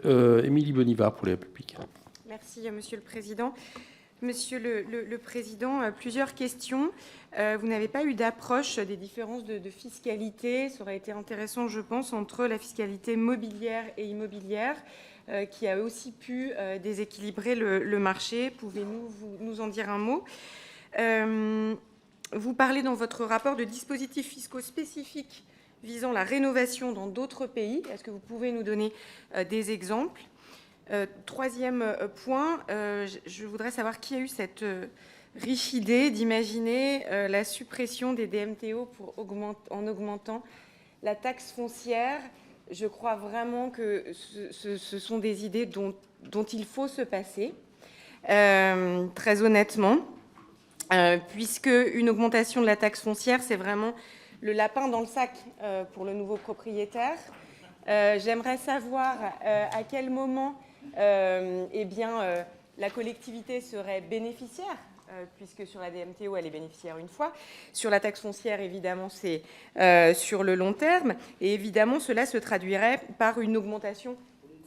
Émilie Bonnivard pour Les Républicains. Merci, Monsieur le Président. Monsieur le Président, plusieurs questions. Vous n'avez pas eu d'approche des différences de fiscalité. Ça aurait été intéressant, je pense, entre la fiscalité mobilière et immobilière, qui a aussi pu déséquilibrer le marché. Pouvez-vous nous en dire un mot ? Vous parlez dans votre rapport de dispositifs fiscaux spécifiques visant la rénovation dans d'autres pays. Est-ce que vous pouvez nous donner des exemples ? Troisième point, je voudrais savoir qui a eu cette riche idée d'imaginer la suppression des DMTO en augmentant la taxe foncière. Je crois vraiment que ce sont des idées dont il faut se passer, très honnêtement, puisque une augmentation de la taxe foncière, c'est vraiment le lapin dans le sac pour le nouveau propriétaire. J'aimerais savoir à quel moment la collectivité serait bénéficiaire, puisque sur la DMTO, elle est bénéficiaire une fois. Sur la taxe foncière, évidemment, c'est sur le long terme. Et évidemment, cela se traduirait par une augmentation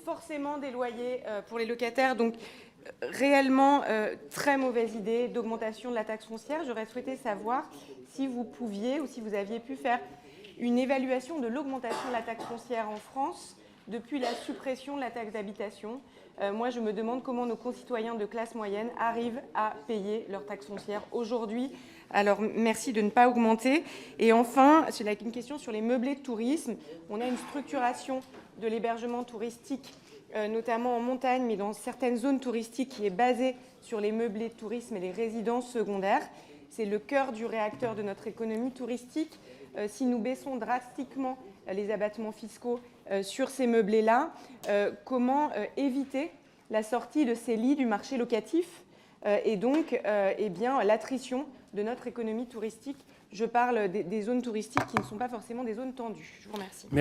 forcément des loyers pour les locataires. Donc, réellement, très mauvaise idée d'augmentation de la taxe foncière. J'aurais souhaité savoir si vous pouviez ou si vous aviez pu faire une évaluation de l'augmentation de la taxe foncière en France depuis la suppression de la taxe d'habitation. Moi, je me demande comment nos concitoyens de classe moyenne arrivent à payer leur taxe foncière aujourd'hui. Alors, merci de ne pas augmenter. Et enfin, c'est une question sur les meublés de tourisme. On a une structuration de l'hébergement touristique, notamment en montagne, mais dans certaines zones touristiques, qui est basée sur les meublés de tourisme et les résidences secondaires. C'est le cœur du réacteur de notre économie touristique. Si nous baissons drastiquement les abattements fiscaux sur ces meublés-là, comment éviter la sortie de ces lits du marché locatif et donc l'attrition de notre économie touristique. Je parle des zones touristiques qui ne sont pas forcément des zones tendues. Je vous remercie. Merci.